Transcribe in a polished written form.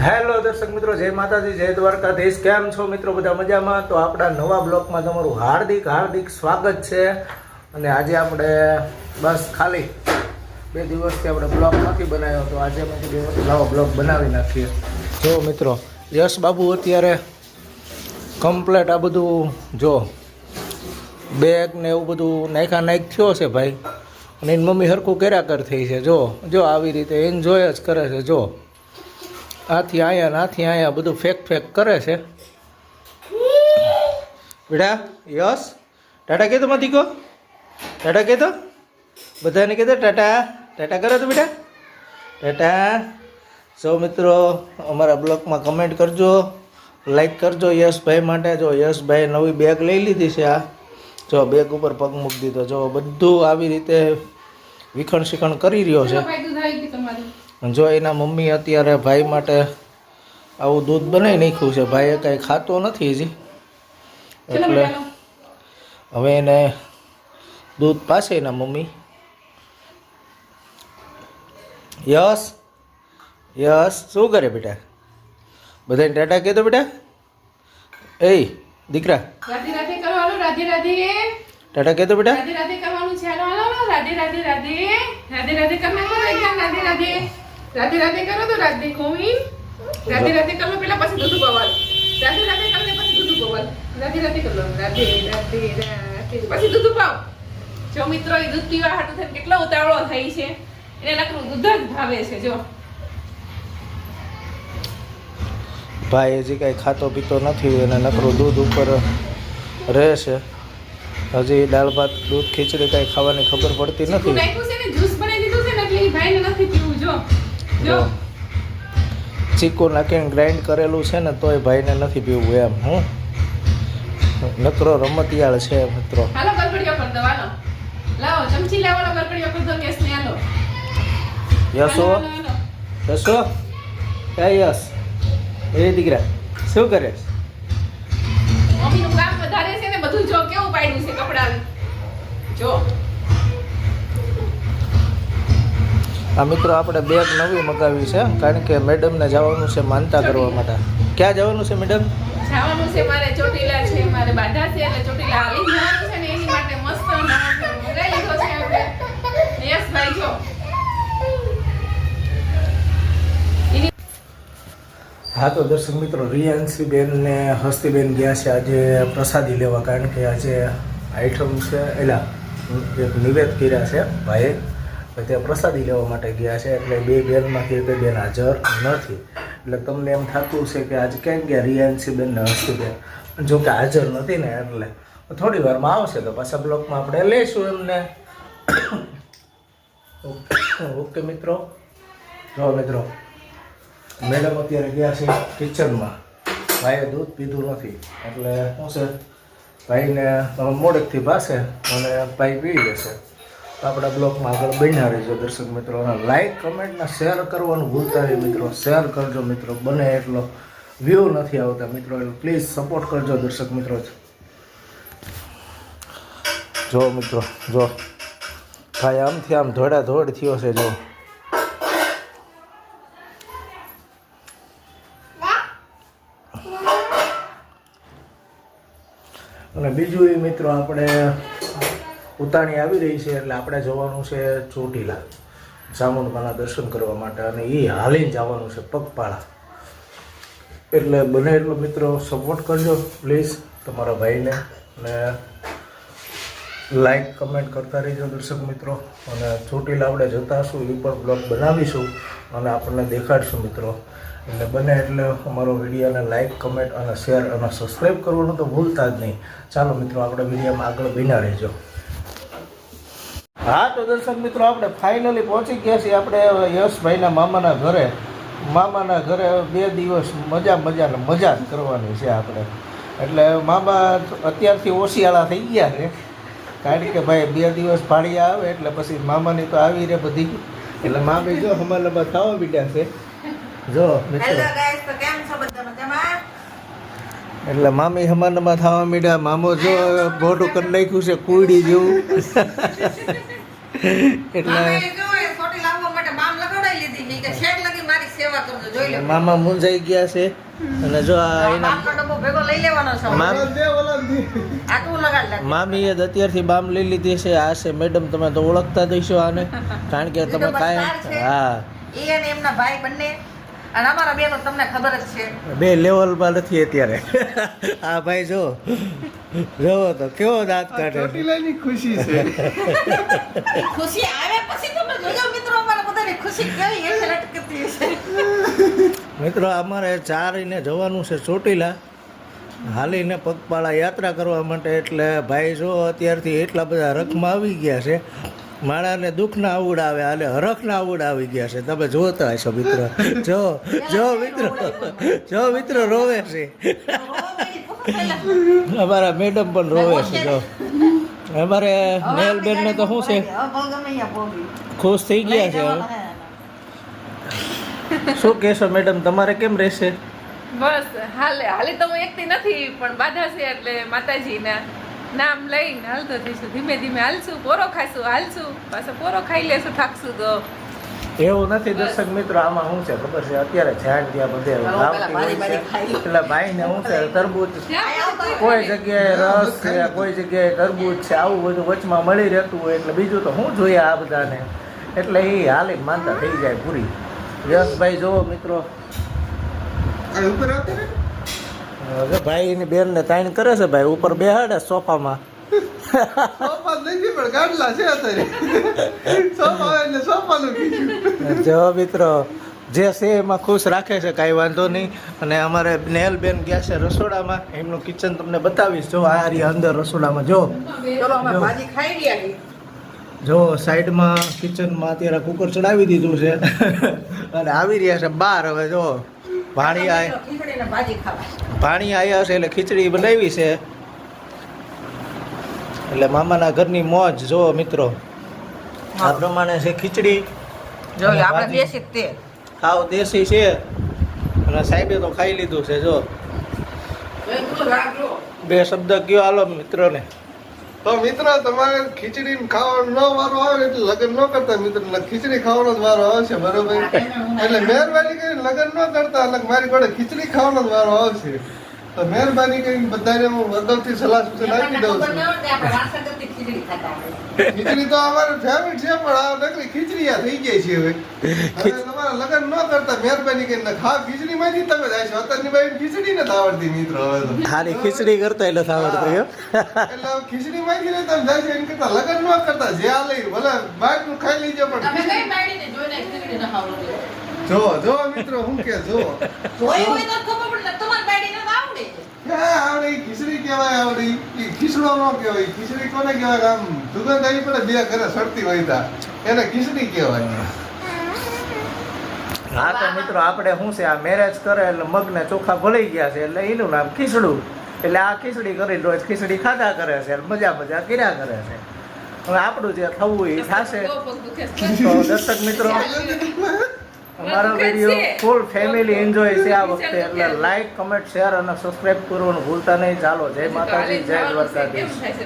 Hello દર્શક મિત્રો, જય માતાજી, જય દ્વારકાધીશ. કેમ છો મિત્રો? બધા મજામાં? તો આપણા નવા બ્લોગમાં તમારું હાર્દિક હાર્દિક સ્વાગત છે. અને આજે આપણે બસ ખાલી 2 દિવસથી આપણે બ્લોગ નથી બનાવ્યો, તો આજે અમે નવો બ્લોગ બનાવી નાખીએ. જો મિત્રો, યશ બાબુ અત્યારે કમ્પ્લેટ આ બધું જો બેગ ને એવું બધું નાખ થયો છે ભાઈ. અને એની મમ્મી હરખું કર્યા થઈ છે. જો આવી રીતે એન્જોય જ કરે છે. જો આથી આયા બધું ફેક કરે છે. બેટા યસ, ટાટા કહેતો માંથી કહો, ટાટા કહેતો, બધાને કહેતો ટાટા કરો તો બેટા ટાટા. સૌ મિત્રો અમારા બ્લોગમાં કમેન્ટ કરજો, લાઈક કરજો યશભાઈ માટે. જો યશભાઈ નવી બેગ લઈ લીધી છે. આ જો બેગ ઉપર પગ મૂકી દીધો. જો બધું આવી રીતે વિખણ શિખણ કરી રહ્યો છે. જો એના મમ્મી અત્યારે ભાઈ માટે આવું દૂધ બનાવી નાખ્યું છે. ભાઈએ કાંઈ ખાતો નથી હજી, એટલે હવે એને દૂધ પાશે એના મમ્મી. યસ શું કરે બેટા? બધાને ટાટા કહેતો બેટા. એ દીકરા ટાટા કહેતો બેટા. રાધે રાધે કરો તો રાધે કોમી રાધે રાધે કરો પેલા પછી દૂધ પવાલ રાધે રાધે કરને પછી દૂધ પવાલ રાધે રાધે કરો રાધે રાધે રાધે પછી દૂધ પાવ. જો મિત્રો એ દૂધ પીવા હાટુ થઈને કેટલો ઉતાવળો થઈ છે. એને નકરું દૂધ જ ભાવે છે. જો ભાઈ હજી કાંઈ ખાતો પીતો નથી, અને નકરું દૂધ ઉપર રહે છે. હજી દાળ ભાત દૂધ ખીચડી કાંઈ ખાવાની ખબર પડતી નથી. નાખ્યું છે ને જ્યુસ બનાવી દીધું છે ને એટલે એ ભાઈને નથી પીવું. જો ચીકુ નાખીને ગ્રાઇન્ડ કરેલું છે ને તોય ભાઈને નથી પીવું એમ. હું નકરો રમતિયાળ છે મિત્રો. હાલો ગરબડિયો કર દો. હાલો લાવો ચમચી લાવો, ગરબડિયો કર દો કેસ ને. હાલો યશો ક્યાં યશ? એ દીકરા શું કરે? મમ્મીનું કામ વધારે છે ને બધું. જો કેવું પાડ્યું છે કપડા. જો આ મિત્રો આપણે બેગ નવી મગાવી છે, કારણ કે મેડમને જવાનું છે માનતા કરવા માટે. ક્યાં જવાનું છે મેડમ? જવાનું છે મારે ચોટીલા છે, મારે બાધા છે એટલે ચોટીલા હાલી જવાનું છે ને એની માટે મસ્ત મંગાઈ લીધો છે આપણે. યશભાઈ જો હા, તો દર્શક મિત્રો, રિયાન્સી બેન ને હસ્તીબેન ગયા છે આજે પ્રસાદી લેવા, કારણ કે આજે આઈટમ છે એલા એક નિવેદ કર્યા છે ભાઈએ, ત્યાં પ્રસાદી લેવા માટે ગયા છે. એટલે 2 બેનમાંથી 1 બેન હાજર નથી. એટલે તમને એમ થતું છે કે આજે ક્યાં ગયા રિયાન્સી બેન ને હસ્તીબેન, જો કે હાજર નથી ને એટલે થોડી વારમાં આવશે તો પાછા બ્લોકમાં આપણે લઈશું એમને. ઓકે મિત્રો. જો મિત્રો, મેડમ અત્યારે ગયા છે કિચનમાં. ભાઈએ દૂધ પીધું નથી એટલે શું છે, ભાઈને મોડેકથી ભાશે અને ભાઈ પી લેશે. તો આપણા બ્લોગમાં આગળ બન્યા રહેજો દર્શક મિત્રો. અને લાઈક કમેન્ટ ને શેર કરવાનું ભૂલતા નહીં મિત્રો. શેર કરજો મિત્રો, બને એટલો વ્યૂ નથી આવતા મિત્રો, એટલે પ્લીઝ સપોર્ટ કરજો દર્શક મિત્રો. જો મિત્રો, જો ભાઈ આમથી આમ ધોડ થયો છે. જો અને બીજું એ મિત્રો, આપણે ઉતાણી આવી રહી છે એટલે આપણે જવાનું છે ચોટીલા ચામુંડમાના દર્શન કરવા માટે. અને એ હાલીને જવાનું છે પગપાળા. એટલે બને એટલો મિત્રો સપોર્ટ કરજો પ્લીઝ તમારા ભાઈને. અને લાઈક કમેન્ટ કરતા રહીજો દર્શક મિત્રો. અને ચોટીલા આપણે જતા હશું એ પણ બ્લોગ બનાવીશું અને આપણને દેખાડશું મિત્રો. એટલે બને એટલે અમારો વિડીયોને લાઈક કમેન્ટ અને શેર અને સબસ્ક્રાઈબ કરવાનું તો ભૂલતા જ નહીં. ચાલો મિત્રો, આપણે વિડીયોમાં આગળ બન્યા રહેજો. હા, તો દર્શક મિત્રો, આપણે ફાઇનલી પહોંચી ગયા છીએ આપણે યશભાઈના મામાના ઘરે. મામાના ઘરે 2 દિવસ મજા જ કરવાની છે આપણે. એટલે મામા અત્યારથી ઓશિયાળા થઈ ગયા છે, કારણ કે ભાઈ 2 દિવસ ભાડિયા આવે એટલે પછી મામાની તો આવી રહે બધી. એટલે મામી જો હમાલામાં થવા બીડ્યા છે. જો મિત્રો, એટલે મામી હમાનમાં થવા મીડ્યા. મામો જો મોઢું કરી નાખ્યું છે કુડી જેવું. એટલે છોટી લાવવા માટે બામ લગાડાઈ લીધી કે છેક લગી મારી સેવા કરજો જોઈ લે મામા મૂંઝાઈ ગયા છે અને જો આ એના બામનો ડબ્બો ભેગો લઈ લેવાનો છે આટલું લગાડ લે મામીએ જ અત્યારથી બામ લઈ લીધી છે. આ છે મેડમ, તમે તો ઓળખતા દઈશો આને, કારણ કે તમે કાયમ હા એ અને એમના ભાઈ બંને અને અમારા બે તો તમને ખબર જ છે. બે લેવલમાં નથી અત્યારે. આ ભાઈ જો જોવો તો કેવો દાંત કાઢે છે. ખુશી છે. ખુશી આવે પછી તમે જોજો મિત્રો અમારા બધાની ખુશી કેવી એટલે લટકતી છે. મિત્રો અમારે ચારીને જવાનું છે ચોટીલા, હાલીને પગપાળા યાત્રા કરવા માટે. એટલે ભાઈ જો અત્યારથી એટલા બધા હરખમાં આવી ગયા છે, માણાને દુઃખના આવડ આવે અને હરખના આવડ આવી ગયા છે. તમે જોતા હશો મિત્રો. જો જો મિત્રો, જો મિત્રો રોવે છે. અમારા મેડમ પણ રોવે છે. જો અમારે નેલબેનને તો શું છે, ખુશ થઈ ગયા છે હવે. શું કહેશો મેડમ, તમારે કેમ રહેશે? બસ હાલે તો હું એકથી નથી, પણ બાધા છે એટલે માતાજીના નામ લઈને હાલતો જઈશું. ધીમે ધીમે હાલશું, પોરો ખાઈશું, હાલશું, પાછો પોરો ખાઈ લેશું, થાકશું તો. એવું નથી દર્શક મિત્રો, આમાં શું છે ખબર છે, અત્યારે ઝાડ ત્યાં બધે વાવતી હોય છે. એટલે ભાઈને શું છે, તરબૂચ કોઈ જગ્યાએ રસ છે, કોઈ જગ્યાએ તરબૂચ છે, આવું બધું વચમાં મળી રહેતું હોય. એટલે બીજું તો શું જોઈએ આ બધાને, એટલે એ હાલી માનતા થઈ જાય પૂરી. યશભાઈ જોવો મિત્રો, હવે ભાઈ ની બેન ને તાઈન કરે છે. ભાઈ ઉપર બેહાડે સોફામાં. સોફા નથી પણ ગાડલા છે અત્યારે. સોફા એટલે સોફાનું કીધું. જો મિત્રો જે છે એમાં ખુશ રાખે છે, કાંઈ વાંધો નહીં. અને અમારે નેહલ બેન ગયા છે રસોડામાં, એમનું કિચન તમને બતાવીશ. જો આ રહી અંદર રસોડામાં, જો ચલો અમે ભાજી ખાઈ રહ્યા છીએ. જો સાઈડમાં કિચનમાં અત્યારે કુકર ચડાવી દીધું છે અને આવી રહ્યા છે બહાર. હવે જો ભાણી ખીચડીને ભાજી ખાવા ભાણી આવ્યા છે એટલે ખીચડી બનાવી છે. એટલે મામાના ઘરની મોજ જો મિત્રો, આ પ્રમાણે છે ખીચડી. જો આપણે દેશી જ તે ખાવ દેશી છે અને સાહેબે તો ખાઈ લીધું છે. જો બે શબ્દ કયો હાલો મિત્રોને. તો મિત્ર તમારે ખીચડી ખાવાનો વારો આવે એટલે લગ્ન ન કરતા મિત્ર, ખીચડી ખાવાનો જ વારો આવશે, બરોબર? એટલે મહેરબાની કરીને લગ્ન ન કરતા, એટલે મારી જોડે ખીચડી ખાવાનો જ વારો આવશે. તો મહેરબાની કરીને બધાને હું અગાઉથી સલાહ સૂચન આપી દઉં છું. ખીચડી તો અમારે ફેવરિટ છે, પણ આ નકરી ખીચડી આ થઈ ગઈ છે હવે. હવે તમારા લગ્ન ન કરતા મહેરબાની કરીને ખા ખીચડી માંથી તમે જાય છો. અત્યારની બાઈ ખીચડી નથી આવડતી મિત્રો. હવે તો ખાલી ખીચડી કરતા એટલે આવડતું એમ. એટલે ખીચડી માંથી ને તમે જાય છે એમ કરતા લગ્ન ન કરતા જે આ લઈ ભલે બહાર નું ખાઈ લેજો, પણ જો જો મિત્રો હું કે જો ક્યાં આવડે ઈ ખીચડી કહેવાય, આવડે ઈ ખીચડો ન કહેવાય. ખીચડી કોને કહેવાય? આમ સુગંધ આવી પડે બે ઘરે સડતી હોય તા એને ખીચડી કહેવાય. હા તો મિત્રો આપણે શું છે, આ મેરેજ કરે એટલે મગને ચોખા ભલાઈ ગયા છે, એટલે એનું નામ ખીચડું. એટલે આ ખીચડી કરી રોજ ખીચડી ખાધા કરે છે, મજા કર્યા કરે છે. હવે આપણું જે થવું એ થશે. તો દર્શક મિત્રો, અમારો વિડીયો ફૂલ ફેમિલી એન્જોય છે આ વખતે. એટલે લાઈક, કમેન્ટ, શેર અને સબસ્ક્રાઇબ કરવાનું ભૂલતા નહીં. ચાલો, જય માતાજી, જય દ્વારકાધીશ.